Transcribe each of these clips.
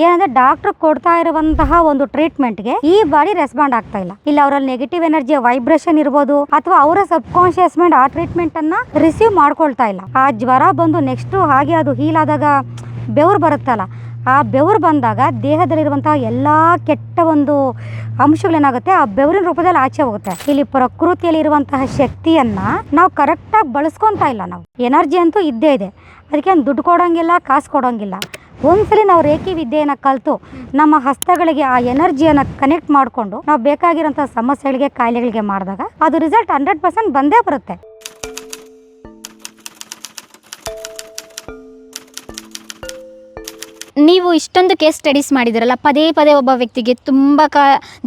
ಏನಂದ್ರೆ ಡಾಕ್ಟರ್ ಕೊಡ್ತಾ ಇರುವಂತಹ ಒಂದು ಟ್ರೀಟ್ಮೆಂಟ್ಗೆ ಈ ಬಾಡಿ ರೆಸ್ಪಾಂಡ್ ಆಗ್ತಾ ಇಲ್ಲ. ಇಲ್ಲ ಅವರಲ್ಲಿ ನೆಗೆಟಿವ್ ಎನರ್ಜಿ ವೈಬ್ರೇಷನ್ ಇರ್ಬೋದು, ಅಥವಾ ಅವರ ಸಬ್ ಕಾನ್ಶಿಯಸ್ ಮೈಂಡ್ ಆ ಟ್ರೀಟ್ಮೆಂಟ್ ಅನ್ನ ರಿಸೀವ್ ಮಾಡ್ಕೊಳ್ತಾ ಇಲ್ಲ. ಆ ಜ್ವರ ಬಂದು ನೆಕ್ಸ್ಟ್ ಹಾಗೆ ಅದು ಹೀಲ್ ಆದಾಗ ಬೆವರು ಬರುತ್ತಲ್ಲ, ಆ ಬೆವರು ಬಂದಾಗ ದೇಹದಲ್ಲಿರುವಂತಹ ಎಲ್ಲಾ ಕೆಟ್ಟ ಒಂದು ಅಂಶಗಳೇನಾಗುತ್ತೆ ಆ ಬೆವರಿನ ರೂಪದಲ್ಲಿ ಆಚೆ ಹೋಗುತ್ತೆ. ಇಲ್ಲಿ ಪ್ರಕೃತಿಯಲ್ಲಿ ಇರುವಂತಹ ಶಕ್ತಿಯನ್ನ ನಾವು ಕರೆಕ್ಟಾಗಿ ಬಳಸ್ಕೊಂತಾ ಇಲ್ಲ. ನಾವು ಎನರ್ಜಿ ಅಂತೂ ಇದ್ದೇ ಇದೆ, ಅದಕ್ಕೆ ದುಡ್ಡು ಕೊಡೋಂಗಿಲ್ಲ, ಕಾಸು ಕೊಡೋಂಗಿಲ್ಲ. ಒಂದ್ಸಲಿ ನಾವು ರೇಖಿ ವಿದ್ಯೆಯನ್ನು ಕಲಿತು ನಮ್ಮ ಹಸ್ತಗಳಿಗೆ ಆ ಎನರ್ಜಿಯನ್ನು ಕನೆಕ್ಟ್ ಮಾಡಿಕೊಂಡು ನಾವು ಬೇಕಾಗಿರೋಂಥ ಸಮಸ್ಯೆಗಳಿಗೆ, ಕಾಯಿಲೆಗಳಿಗೆ ಮಾಡಿದಾಗ ಅದು ರಿಸಲ್ಟ್ 100% ಬಂದೇ ಬರುತ್ತೆ. ನೀವು ಇಷ್ಟೊಂದು ಕೇಸ್ ಸ್ಟಡೀಸ್ ಮಾಡಿದಿರಲ್ಲ, ಪದೇ ಪದೇ ಒಬ್ಬ ವ್ಯಕ್ತಿಗೆ ತುಂಬ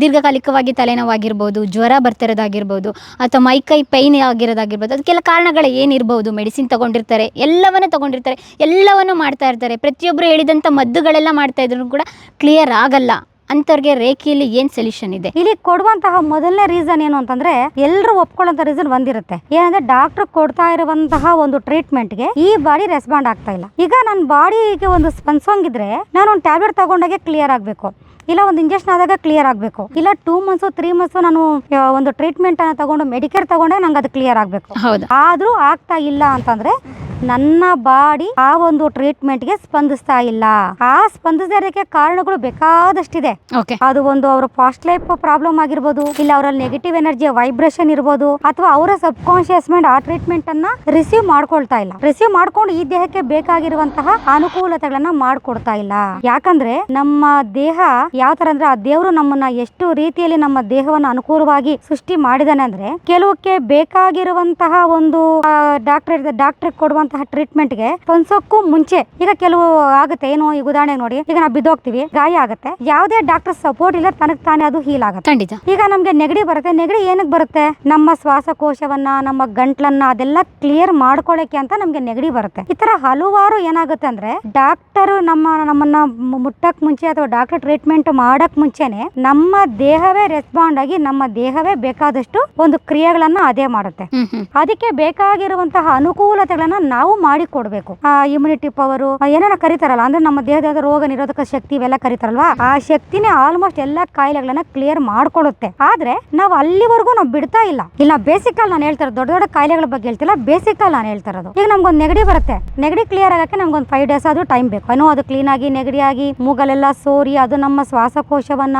ದೀರ್ಘಕಾಲಿಕವಾಗಿ ತಲೆನೋವಾಗಿರ್ಬೋದು, ಜ್ವರ ಬರ್ತಿರೋದಾಗಿರ್ಬೋದು, ಅಥವಾ ಮೈಕೈ ಪೈನ್ ಆಗಿರೋದಾಗಿರ್ಬೋದು, ಅದಕ್ಕೆಲ್ಲ ಕಾರಣಗಳು ಏನಿರ್ಬೋದು? ಮೆಡಿಸಿನ್ ತೊಗೊಂಡಿರ್ತಾರೆ, ಎಲ್ಲವನ್ನೂ ತೊಗೊಂಡಿರ್ತಾರೆ, ಎಲ್ಲವನ್ನೂ ಮಾಡ್ತಾ ಇರ್ತಾರೆ, ಪ್ರತಿಯೊಬ್ಬರು ಹೇಳಿದಂಥ ಮದ್ದುಗಳೆಲ್ಲ ಮಾಡ್ತಾ ಇದ್ರು ಕೂಡ ಕ್ಲಿಯರ್ ಆಗಲ್ಲ. ಅಂಥವ್ರಿಗೆ ರೇಖಿಯಲ್ಲಿ ಏನು ಸೊಲ್ಯೂಷನ್ ಇದೆ? ಇಲ್ಲಿ ಕೊಡುವಂತಹ ಮೊದಲನೇ ರೀಸನ್ ಏನು ಅಂತಂದ್ರೆ, ಎಲ್ಲರೂ ಒಪ್ಕೊಳ್ಳೋಂಥ ರೀಸನ್ ಒಂದಿರುತ್ತೆ. ಏನಂದ್ರೆ ಡಾಕ್ಟರ್ ಕೊಡ್ತಾ ಇರುವಂತಹ ಒಂದು ಟ್ರೀಟ್ಮೆಂಟ್ಗೆ ಈ ಬಾಡಿ ರೆಸ್ಪಾಂಡ್ ಆಗ್ತಾ ಇಲ್ಲ. ಈಗ ನನ್ನ ಬಾಡಿಗೆ ಒಂದು ಸ್ಪಂದಿಸೋಂಗಿದ್ರೆ ನಾನು ಒಂದು ಟ್ಯಾಬ್ಲೆಟ್ ತಗೊಂಡಾಗೆ ಕ್ಲಿಯರ್ ಆಗಬೇಕು, ಇಲ್ಲ ಒಂದು ಇಂಜೆಕ್ಷನ್ ಆದಾಗ ಕ್ಲಿಯರ್ ಆಗಬೇಕು, ಇಲ್ಲ 2 ಮಂತ್ಸ್ 3 ಮಂತ್ಸ್ ನಾನು ಒಂದು ಟ್ರೀಟ್ಮೆಂಟ್ ಅನ್ನ ತಗೊಂಡು ಮೆಡಿಕೇರ್ ತಗೊಂಡೆ ನಂಗೆ ಅದು ಕ್ಲಿಯರ್ ಆಗಬೇಕು. ಆದ್ರೂ ಆಗ್ತಾ ಇಲ್ಲ ಅಂತಂದ್ರೆ ನನ್ನ ಬಾಡಿ ಆ ಒಂದು ಟ್ರೀಟ್ಮೆಂಟ್ಗೆ ಸ್ಪಂದಿಸ್ತಾ ಇಲ್ಲ. ಆ ಸ್ಪಂದಿಸೋದಕ್ಕೆ ಕಾರಣಗಳು ಬೇಕಾದಷ್ಟಿದೆ. ಅದು ಒಂದು ಅವರ ಪಾಸ್ಟ್ ಲೈಫ್ ಪ್ರಾಬ್ಲಮ್ ಆಗಿರ್ಬೋದು, ಇಲ್ಲ ಅವರಲ್ಲಿ ನೆಗೆಟಿವ್ ಎನರ್ಜಿ ವೈಬ್ರೇಷನ್ ಇರ್ಬೋದು, ಅಥವಾ ಅವರ ಸಬ್ ಕಾನ್ಶಿಯಸ್ ಮೈಂಡ್ ಆ ಟ್ರೀಟ್ಮೆಂಟ್ ಅನ್ನ ರಿಸೀವ್ ಮಾಡ್ಕೊಳ್ತಾ ಇಲ್ಲ. ರಿಸೀವ್ ಮಾಡ್ಕೊಂಡು ಈ ದೇಹಕ್ಕೆ ಬೇಕಾಗಿರುವಂತಹ ಅನುಕೂಲತೆಗಳನ್ನ ಮಾಡ್ಕೊಡ್ತಾ ಇಲ್ಲ. ಯಾಕಂದ್ರೆ ನಮ್ಮ ದೇಹ ಯಾವ ತರ ಅಂದ್ರೆ, ಆ ದೇವರು ನಮ್ಮನ್ನ ಎಷ್ಟು ರೀತಿಯಲ್ಲಿ ನಮ್ಮ ದೇಹವನ್ನು ಅನುಕೂಲವಾಗಿ ಸೃಷ್ಟಿ ಮಾಡಿದಾನೆ ಅಂದ್ರೆ, ಕೆಲವಕ್ಕೆ ಬೇಕಾಗಿರುವಂತಹ ಒಂದು ಡಾಕ್ಟರ್ ಕೊಡುವಂತಹ ಟ್ರೀಟ್ಮೆಂಟ್ಗೆ ಸ್ಪಂದಿಸೋಕ್ಕೂ ಮುಂಚೆ ಈಗ ಕೆಲವು ಆಗುತ್ತೆ. ಏನು ಈಗ ಉದಾಹರಣೆ ನೋಡಿ, ಈಗ ನಾವು ಬಿದ್ದೋಗ್ತೀವಿ, ಗಾಯ ಆಗುತ್ತೆ, ಯಾವುದೇ ಡಾಕ್ಟರ್ ಸಪೋರ್ಟ್ ಇಲ್ಲ, ತನಗೆ ತಾನೇ ಅದು ಹೀಲ್ ಆಗುತ್ತೆ. ಈಗ ನಮ್ಗೆ ನೆಗಡಿ ಬರುತ್ತೆ. ನೆಗಡಿ ಏನಕ್ಕೆ ಬರುತ್ತೆ? ನಮ್ಮ ಶ್ವಾಸಕೋಶವನ್ನ, ನಮ್ಮ ಗಂಟ್ಲನ್ನ ಅದೆಲ್ಲ ಕ್ಲಿಯರ್ ಮಾಡ್ಕೊಳ್ಳಕ್ಕೆ ಅಂತ ನಮ್ಗೆ ನೆಗಡಿ ಬರುತ್ತೆ. ಈ ತರ ಹಲವಾರು ಏನಾಗುತ್ತೆ ಅಂದ್ರೆ, ಡಾಕ್ಟರ್ ನಮ್ಮನ್ನ ಮುಟ್ಟಕ್ ಮುಂಚೆ ಅಥವಾ ಡಾಕ್ಟರ್ ಟ್ರೀಟ್ಮೆಂಟ್ ಮಾಡಕ್ ಮುಂಚೆನೆ ನಮ್ಮ ದೇಹವೇ ರೆಸ್ಪಾಂಡ್ ಆಗಿ ನಮ್ಮ ದೇಹವೇ ಬೇಕಾದಷ್ಟು ಒಂದು ಕ್ರಿಯೆಗಳನ್ನ ಅದೇ ಮಾಡುತ್ತೆ. ಅದಕ್ಕೆ ಬೇಕಾಗಿರುವಂತಹ ಅನುಕೂಲತೆಗಳನ್ನ ನಾವು ಮಾಡಿ ಕೊಡ್ಬೇಕು. ಇಮ್ಯುನಿಟಿ ಪವರ್ ಏನೇನ ಕರೀತಾರಲ್ಲ, ಅಂದ್ರೆ ನಮ್ಮ ದೇಹದ ರೋಗ ನಿರೋಧಕ ಶಕ್ತಿ ಇವೆಲ್ಲ ಕರೀತಾರಲ್ವಾ, ಆ ಶಕ್ತಿನೇ ಆಲ್ಮೋಸ್ಟ್ ಎಲ್ಲಾ ಕಾಯಿಲೆಗಳನ್ನ ಕ್ಲಿಯರ್ ಮಾಡ್ಕೊಡುತ್ತೆ. ಆದ್ರೆ ನಾವು ಅಲ್ಲಿವರೆಗೂ ನಾವು ಬಿಡ್ತಾ ಇಲ್ಲ. ಇಲ್ಲ ಬೇಸಿಕ್ ಅಲ್ಲಿ ನಾನು ಹೇಳ್ತಾರೆ, ದೊಡ್ಡ ದೊಡ್ಡ ಕಾಯಿಲೆಗಳ ಬಗ್ಗೆ ಹೇಳ್ತಿಲ್ಲ, ಬೇಸಿಕ್ ಅಲ್ಲಿ ನಾನು ಹೇಳ್ತಾ ಇರೋದು. ಈಗ ನಮ್ಗೊಂದು ನೆಗಡಿ ಬರುತ್ತೆ, ನೆಗಡಿ ಕ್ಲಿಯರ್ ಆಗಕ್ಕೆ ನಮ್ಗೊಂದು 5 days ಆದ್ರೂ ಟೈಮ್ ಬೇಕು. ಏನೋ ಅದು ಕ್ಲೀನ್ ಆಗಿ ನೆಗಡಿ ಆಗಿ ಮೂಗಲೆಲ್ಲ ಸೋರಿ ಅದು ನಮ್ಮ ಶ್ವಾಸಕೋಶವನ್ನ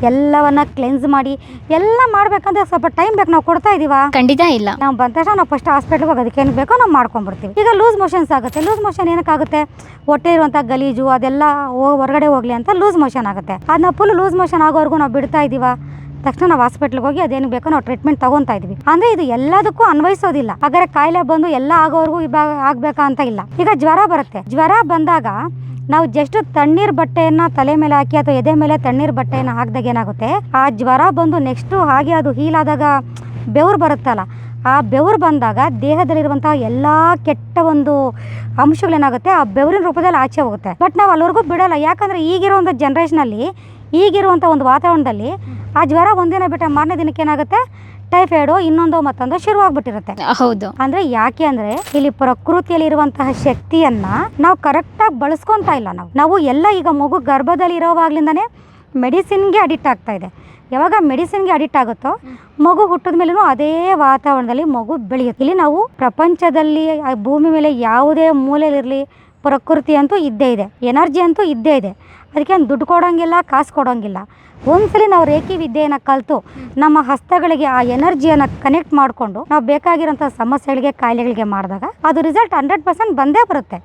ಎಲ್ಲವನ್ನ ಕ್ಲೆನ್ಸ್ ಮಾಡಿ ಎಲ್ಲ ಮಾಡ್ಬೇಕಂದ್ರೆ ಸ್ವಲ್ಪ ಟೈಮ್ ಬೇಕು. ನಾವು ಕೊಡ್ತಾ ಇದೀವಾ? ಖಂಡಿತ ಇಲ್ಲ. ನಾವು ಬಂದ ತಕ್ಷಣ ನಾವು ಫಸ್ಟ್ ಹಾಸ್ಪಿಟಲ್ಗೆ ಹೋಗಿ ಅದಕ್ಕೆ ಏನು ಬೇಕೋ ನಾವು ಮಾಡ್ಕೊಂಡ್ಬಿಡ್ತೀವಿ. ಈಗ ಲೂಸ್ ಮೋಷನ್ಸ್ ಆಗುತ್ತೆ. ಲೂಸ್ ಮೋಷನ್ ಏನಕ್ಕಾಗುತ್ತೆ? ಹೊಟ್ಟೆ ಇರುವಂಥ ಗಲೀಜು ಅದೆಲ್ಲ ಹೊರಗಡೆ ಹೋಗ್ಲಿ ಅಂತ ಲೂಸ್ ಮೋಷನ್ ಆಗುತ್ತೆ. ಅದನ್ನ ಫುಲ್ ಲೂಸ್ ಮೋಷನ್ ಆಗೋವರೆಗೂ ನಾವು ಬಿಡ್ತಾ ಇದೀವಾ? ತಕ್ಷಣ ನಾವು ಹಾಸ್ಪಿಟ್ಲ್ಗೆ ಹೋಗಿ ಅದೇನು ಬೇಕೋ ನಾವು ಟ್ರೀಟ್ಮೆಂಟ್ ತಗೊಂತಾ ಇದೀವಿ. ಅಂದ್ರೆ ಇದು ಎಲ್ಲದಕ್ಕೂ ಅನ್ವಯಿಸೋದಿಲ್ಲ. ಹಾಗಾದ್ರೆ ಕಾಯಿಲೆ ಬಂದು ಎಲ್ಲ ಆಗೋವರೆಗೂ ಆಗ್ಬೇಕಾ ಅಂತ ಇಲ್ಲ. ಈಗ ಜ್ವರ ಬರುತ್ತೆ. ಜ್ವರ ಬಂದಾಗ ನಾವು ಜಸ್ಟ್ ತಣ್ಣೀರ್ ಬಟ್ಟೆಯನ್ನ ತಲೆ ಮೇಲೆ ಹಾಕಿ ಅಥವಾ ಎದೆ ಮೇಲೆ ತಣ್ಣೀರ್ ಬಟ್ಟೆಯನ್ನ ಹಾಕಿದಾಗ ಏನಾಗುತ್ತೆ, ಆ ಜ್ವರ ಬಂದು ನೆಕ್ಸ್ಟ್ ಹಾಗೆ ಅದು ಹೀಲ್ ಆದಾಗ ಬೆವರು ಬರುತ್ತಲ್ಲ, ಆ ಬೆವರು ಬಂದಾಗ ದೇಹದಲ್ಲಿರುವಂತಹ ಎಲ್ಲಾ ಕೆಟ್ಟ ಒಂದು ಅಂಶಗಳೇನಾಗುತ್ತೆ ಆ ಬೆವರಿನ ರೂಪದಲ್ಲಿ ಆಚೆ ಹೋಗುತ್ತೆ. ಬಟ್ ನಾವು ಅಲ್ಲಿವರೆಗೂ ಬಿಡಲ್ಲ. ಯಾಕಂದ್ರೆ ಈಗಿರುವಂಥ ಜನ್ರೇಷನಲ್ಲಿ, ಈಗಿರುವಂಥ ಒಂದು ವಾತಾವರಣದಲ್ಲಿ ಆ ಜ್ವರ ಒಂದಿನ ಬಿಟ್ಟ ಮಾರನೇ ದಿನಕ್ಕೆ ಏನಾಗುತ್ತೆ, ಟೈಫಾಯ್ಡು ಇನ್ನೊಂದು ಮತ್ತೊಂದು ಶುರುವಾಗ್ಬಿಟ್ಟಿರುತ್ತೆ. ಹೌದು. ಅಂದ್ರೆ ಯಾಕೆ ಅಂದ್ರೆ, ಇಲ್ಲಿ ಪ್ರಕೃತಿಯಲ್ಲಿ ಇರುವಂತಹ ಶಕ್ತಿಯನ್ನ ನಾವು ಕರೆಕ್ಟಾಗಿ ಬಳಸ್ಕೊಂತಾ ಇಲ್ಲ. ನಾವು ಎಲ್ಲ ಈಗ ಮಗು ಗರ್ಭದಲ್ಲಿ ಇರೋವಾಗ್ಲಿಂದಾನೇ ಮೆಡಿಸಿನ್ಗೆ ಅಡಿಕ್ಟ್ ಆಗ್ತಾ ಇದೆ. ಯಾವಾಗ ಮೆಡಿಸಿನ್ಗೆ ಅಡಿಕ್ಟ್ ಆಗುತ್ತೋ ಮಗು ಹುಟ್ಟಿದ ಮೇಲೂ ಅದೇ ವಾತಾವರಣದಲ್ಲಿ ಮಗು ಬೆಳೆಯುತ್ತೆ. ಇಲ್ಲಿ ನಾವು ಪ್ರಪಂಚದಲ್ಲಿ ಭೂಮಿ ಮೇಲೆ ಯಾವುದೇ ಮೂಲೆಯಲ್ಲಿರಲಿ ಪ್ರಕೃತಿ ಅಂತೂ ಇದ್ದೇ ಇದೆ, ಎನರ್ಜಿ ಅಂತೂ ಇದ್ದೇ ಇದೆ. ಅದಕ್ಕೆ ದುಡ್ಡು ಕೊಡೋಂಗಿಲ್ಲ, ಕಾಸು ಕೊಡೋಂಗಿಲ್ಲ. ಒಂದ್ಸಲಿ ನಾವು ರೇಖಿ ವಿದ್ಯೆಯನ್ನು ಕಲಿತು ನಮ್ಮ ಹಸ್ತಗಳಿಗೆ ಆ ಎನರ್ಜಿಯನ್ನು ಕನೆಕ್ಟ್ ಮಾಡಿಕೊಂಡು ನಾವು ಬೇಕಾಗಿರೋಂಥ ಸಮಸ್ಯೆಗಳಿಗೆ, ಕಾಯಿಲೆಗಳಿಗೆ ಮಾಡಿದಾಗ ಅದು ರಿಸಲ್ಟ್ 100% ಬಂದೇ ಬರುತ್ತೆ.